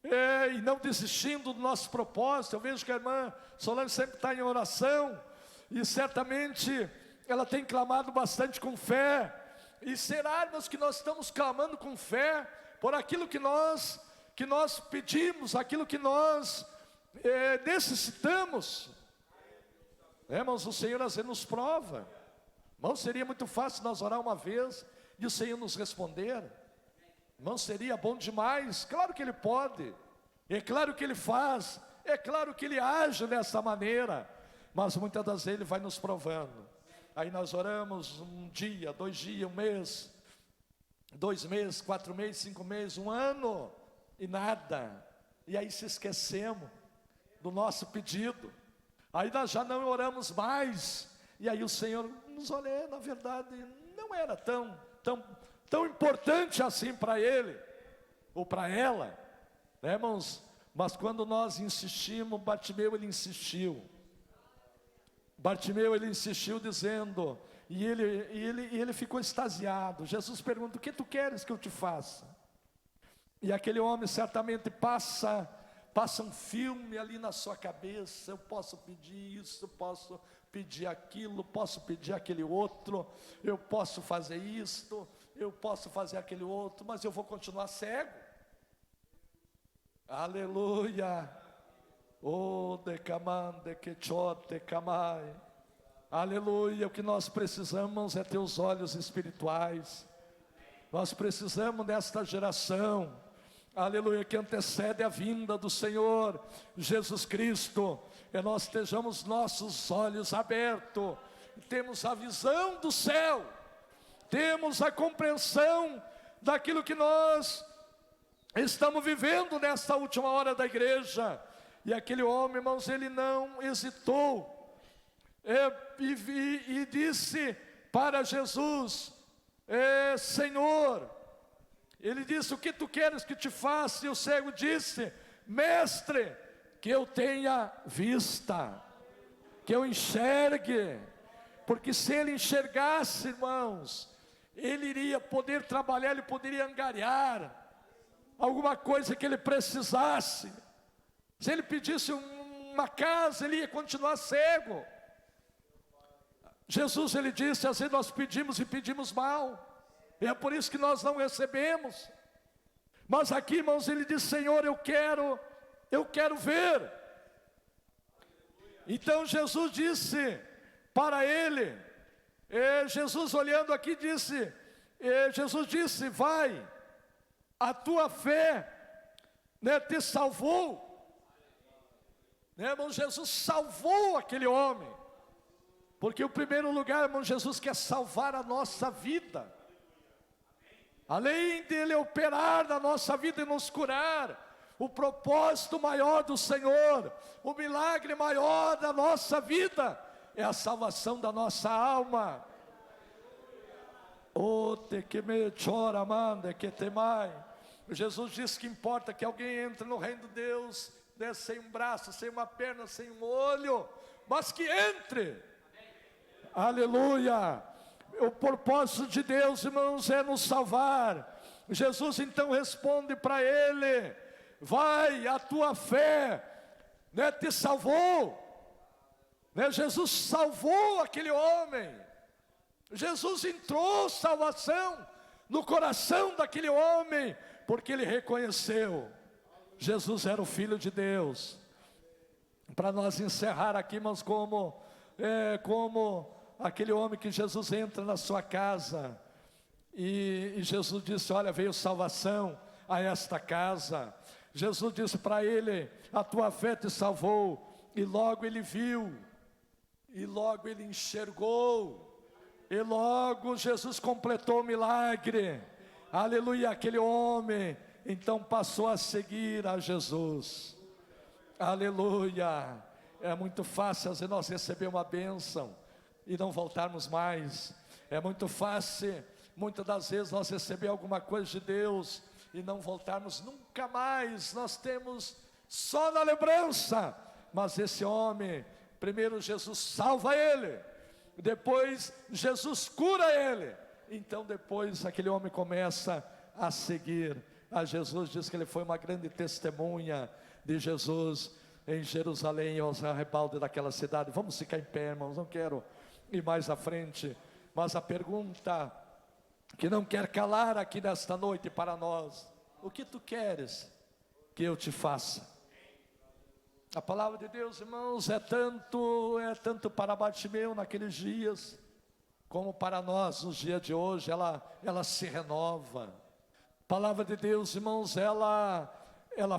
Speaker 2: e não desistindo do nosso propósito? Eu vejo que a irmã Solange sempre está em oração, e certamente ela tem clamado bastante com fé. E será, irmãos, que nós estamos clamando com fé por aquilo que nós pedimos, aquilo que nós necessitamos? Irmãos, o Senhor às vezes nos prova. Irmãos, seria muito fácil nós orar uma vez e o Senhor nos responder. Irmãos, seria bom demais. Claro que Ele pode, é claro que Ele faz, é claro que Ele age dessa maneira. Mas muitas das vezes Ele vai nos provando. Aí nós oramos um dia, 2 dias, 1 mês, 2 meses, 4 meses, 5 meses, 1 ano, e nada. E aí se esquecemos do nosso pedido. Aí nós já não oramos mais. E aí o Senhor nos olha, na verdade, não era tão importante assim para ele, ou para ela, né, irmãos? Mas quando nós insistimos, Bartimeu, ele insistiu. Bartimeu, ele insistiu dizendo, e ele ficou extasiado. Jesus pergunta: o que tu queres que eu te faça? E aquele homem certamente passa um filme ali na sua cabeça: eu posso pedir isso, posso pedir aquilo, posso pedir aquele outro, eu posso fazer isto, eu posso fazer aquele outro, mas eu vou continuar cego. Aleluia. Oh, decamande que chote camai. Aleluia. O que nós precisamos é ter os olhos espirituais. Nós precisamos desta geração, aleluia, que antecede a vinda do Senhor Jesus Cristo. E nós estejamos nossos olhos abertos, temos a visão do céu, temos a compreensão daquilo que nós estamos vivendo nesta última hora da igreja. E aquele homem, irmãos, ele não hesitou, e disse para Jesus: Senhor, ele disse: o que tu queres que te faça? E o cego disse: mestre, que eu tenha vista, que eu enxergue. Porque se ele enxergasse, irmãos, ele iria poder trabalhar, ele poderia angariar alguma coisa que ele precisasse. Se ele pedisse uma casa, ele ia continuar cego. Jesus, ele disse: às vezes nós pedimos e pedimos mal, e é por isso que nós não recebemos. Mas aqui, irmãos, ele diz: Senhor, eu quero ver. Então Jesus disse para ele, Jesus olhando aqui disse, Jesus disse: vai, a tua fé, né, te salvou. Né, irmão? Jesus salvou aquele homem, porque o primeiro lugar, irmão, Jesus quer salvar a nossa vida. Além dele operar na nossa vida e nos curar, o propósito maior do Senhor, o milagre maior da nossa vida, é a salvação da nossa alma. Oh, te que me chora, manda, que temai. Jesus disse que importa que alguém entre no reino de Deus, né, sem um braço, sem uma perna, sem um olho, mas que entre. Aleluia. O propósito de Deus, irmãos, é nos salvar. Jesus então responde para ele: vai, a tua fé, né, te salvou. Né, Jesus salvou aquele homem. Jesus entrou salvação no coração daquele homem, porque ele reconheceu, Jesus era o Filho de Deus. Para nós encerrar aqui, irmãos, como aquele homem que Jesus entra na sua casa, e Jesus disse: olha, veio salvação a esta casa. Jesus disse para ele: a tua fé te salvou. E logo ele viu, e logo ele enxergou, e logo Jesus completou o milagre. Aleluia, aquele homem então passou a seguir a Jesus. Aleluia. É muito fácil às vezes nós receber uma bênção e não voltarmos mais. É muito fácil muitas das vezes nós receber alguma coisa de Deus e não voltarmos nunca mais. Nós temos só na lembrança. Mas esse homem, primeiro Jesus salva ele, depois Jesus cura ele, então depois aquele homem começa a seguir a Jesus. Diz que ele foi uma grande testemunha de Jesus em Jerusalém, aos arrebaldes daquela cidade. Vamos ficar em pé, irmãos, não quero ir mais à frente, mas a pergunta que não quer calar aqui nesta noite para nós: o que tu queres que eu te faça? A palavra de Deus, irmãos, é tanto para Bartimeu naqueles dias, como para nós nos dias de hoje. Ela se renova. A palavra de Deus, irmãos, ela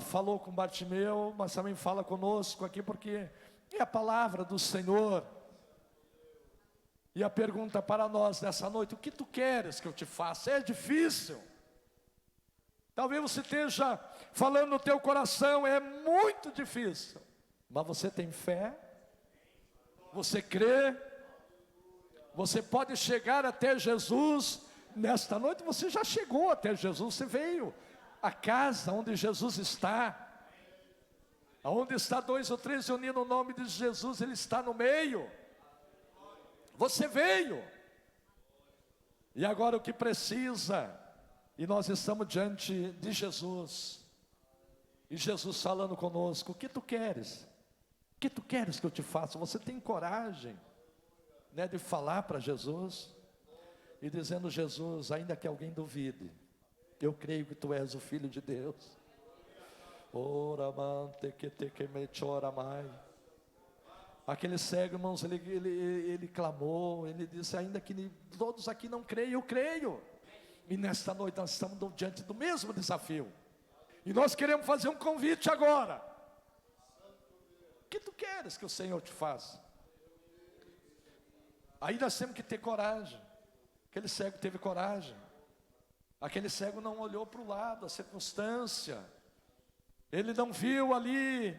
Speaker 2: falou com Bartimeu, mas também fala conosco aqui, porque é a palavra do Senhor. E a pergunta para nós nessa noite: o que tu queres que eu te faça? É difícil. Talvez você esteja falando no teu coração: é muito difícil. Mas você tem fé? Você crê? Você pode chegar até Jesus. Nesta noite você já chegou até Jesus. Você veio à casa onde Jesus está. Onde está 2 ou 3 unindo o nome de Jesus, Ele está no meio. Você veio. E agora o que precisa? E nós estamos diante de Jesus. E Jesus falando conosco: o que tu queres? O que tu queres que eu te faça? Você tem coragem, né, de falar para Jesus? E dizendo: Jesus, ainda que alguém duvide, eu creio que tu és o Filho de Deus. Aquele cego, irmãos, ele clamou, ele disse: ainda que todos aqui não creem, eu creio. E nesta noite nós estamos diante do mesmo desafio. E nós queremos fazer um convite agora. O que tu queres que o Senhor te faça? Aí nós temos que ter coragem. Aquele cego teve coragem. Aquele cego não olhou para o lado, a circunstância. Ele não viu ali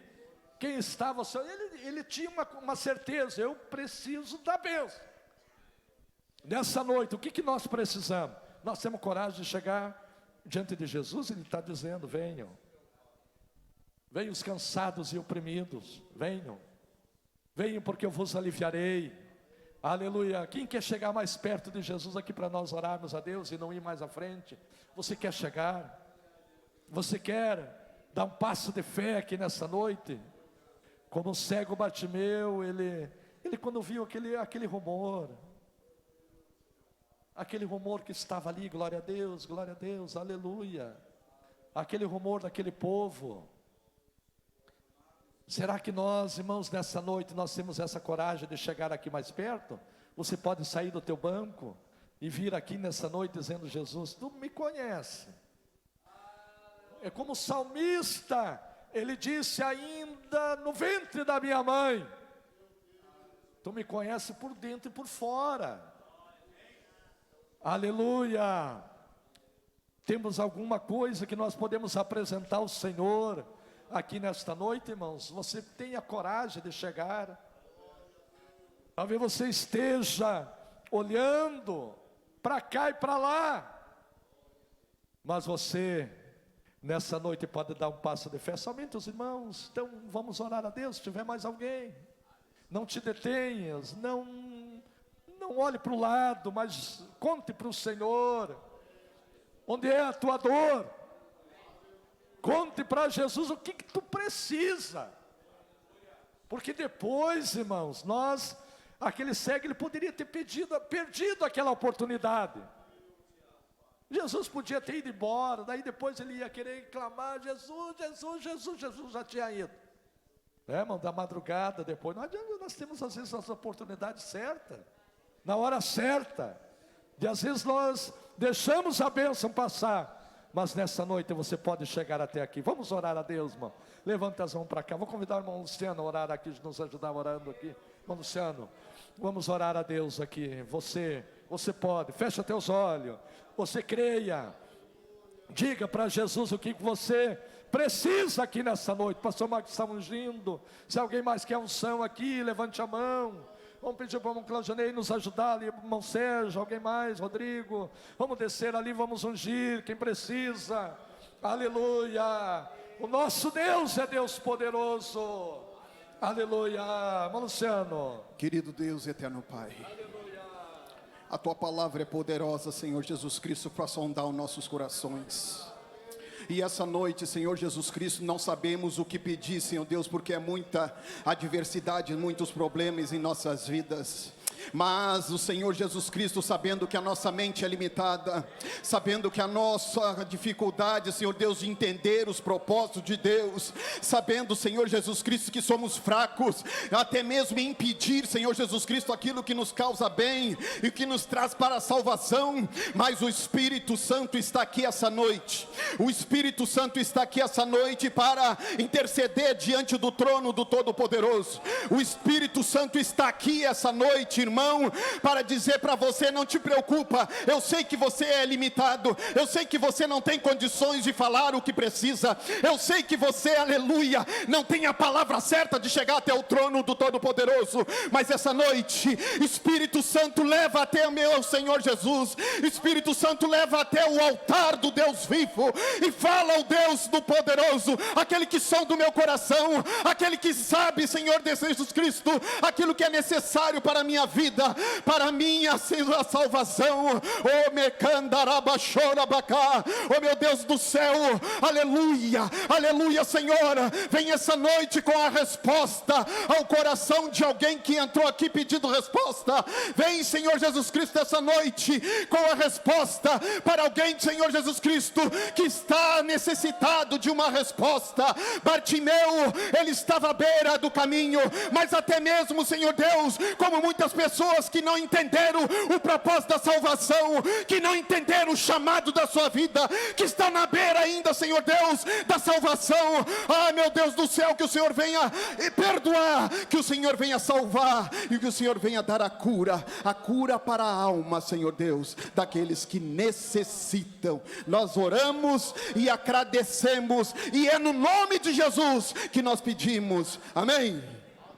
Speaker 2: quem estava. Ele tinha uma certeza: eu preciso da bênção. Nessa noite, o que nós precisamos? Nós temos coragem de chegar diante de Jesus. Ele está dizendo: venham. Venham os cansados e oprimidos. Venham. Venham, porque eu vos aliviarei. Aleluia. Quem quer chegar mais perto de Jesus aqui para nós orarmos a Deus e não ir mais à frente? Você quer chegar? Você quer dar um passo de fé aqui nessa noite? Como o cego Bartimeu, ele quando viu aquele rumor que estava ali, glória a Deus, aleluia. Aquele rumor daquele povo. Será que nós, irmãos, nessa noite nós temos essa coragem de chegar aqui mais perto? Você pode sair do teu banco e vir aqui nessa noite dizendo: Jesus, tu me conhece. É como o salmista, ele disse: ainda no ventre da minha mãe, tu me conheces por dentro e por fora. Aleluia. Temos alguma coisa que nós podemos apresentar ao Senhor aqui nesta noite, irmãos? Você tenha coragem de chegar. Talvez você esteja olhando para cá e para lá, mas você nessa noite pode dar um passo de fé. Somente os irmãos. Então vamos orar a Deus. Se tiver mais alguém, não te detenhas, não olhe para o lado, mas conte para o Senhor onde é a tua dor. Conte para Jesus o que tu precisa, porque depois, irmãos, aquele cego, ele poderia ter perdido aquela oportunidade. Jesus podia ter ido embora, daí depois ele ia querer clamar: Jesus, Jesus, Jesus. Jesus já tinha ido, irmão, da madrugada depois. Nós temos às vezes as oportunidades certas, na hora certa, e às vezes nós deixamos a bênção passar, mas nessa noite você pode chegar até aqui. Vamos orar a Deus, irmão. Levanta as mãos para cá. Vou convidar o irmão Luciano a orar aqui, nos ajudar orando aqui. Irmão Luciano, vamos orar a Deus aqui. Você pode, fecha teus olhos, você creia, diga para Jesus o que você precisa aqui nessa noite. Pastor Marcos está ungindo. Se alguém mais quer unção aqui, levante a mão. Vamos pedir para o irmão Claudionei nos ajudar ali, irmão Sérgio, alguém mais, Rodrigo. Vamos descer ali, vamos ungir quem precisa. Aleluia. O nosso Deus é Deus poderoso. Aleluia. Irmão Luciano.
Speaker 3: Querido Deus e eterno Pai,
Speaker 2: Aleluia.
Speaker 3: a Tua palavra é poderosa, Senhor Jesus Cristo, para sondar os nossos corações. E essa noite, Senhor Jesus Cristo, não sabemos o que pedir, Senhor Deus, porque é muita adversidade, muitos problemas em nossas vidas. Mas o Senhor Jesus Cristo, sabendo que a nossa mente é limitada, sabendo que a nossa dificuldade, Senhor Deus, de entender os propósitos de Deus, sabendo, Senhor Jesus Cristo, que somos fracos, até mesmo em impedir, Senhor Jesus Cristo, aquilo que nos causa bem e que nos traz para a salvação. Mas o Espírito Santo está aqui essa noite. O Espírito Santo está aqui essa noite para interceder diante do trono do Todo-Poderoso. O Espírito Santo está aqui essa noite, irmão, para dizer para você: não te preocupa, eu sei que você é limitado, eu sei que você não tem condições de falar o que precisa, eu sei que você, aleluia, não tem a palavra certa de chegar até o trono do Todo-Poderoso, mas essa noite, Espírito Santo, leva até o meu Senhor Jesus, Espírito Santo, leva até o altar do Deus vivo, e fala ao Deus do Poderoso, aquele que sonda o meu coração, aquele que sabe, Senhor Jesus Cristo, aquilo que é necessário para a minha vida, para a minha salvação. Oh, mecandarabachorabacá, oh meu Deus do céu, aleluia, aleluia, Senhor, vem essa noite com a resposta ao coração de alguém que entrou aqui pedindo resposta. Vem, Senhor Jesus Cristo, essa noite com a resposta para alguém, Senhor Jesus Cristo, que está necessitado de uma resposta. Bartimeu, ele estava à beira do caminho, mas até mesmo, Senhor Deus, como muitas pessoas que não entenderam o propósito da salvação, que não entenderam o chamado da sua vida, que está na beira ainda, Senhor Deus, da salvação. Ah, meu Deus do céu, que o Senhor venha perdoar, que o Senhor venha salvar, e que o Senhor venha dar a cura para a alma, Senhor Deus, daqueles que necessitam. Nós oramos e agradecemos, e é no nome de Jesus que nós pedimos, amém.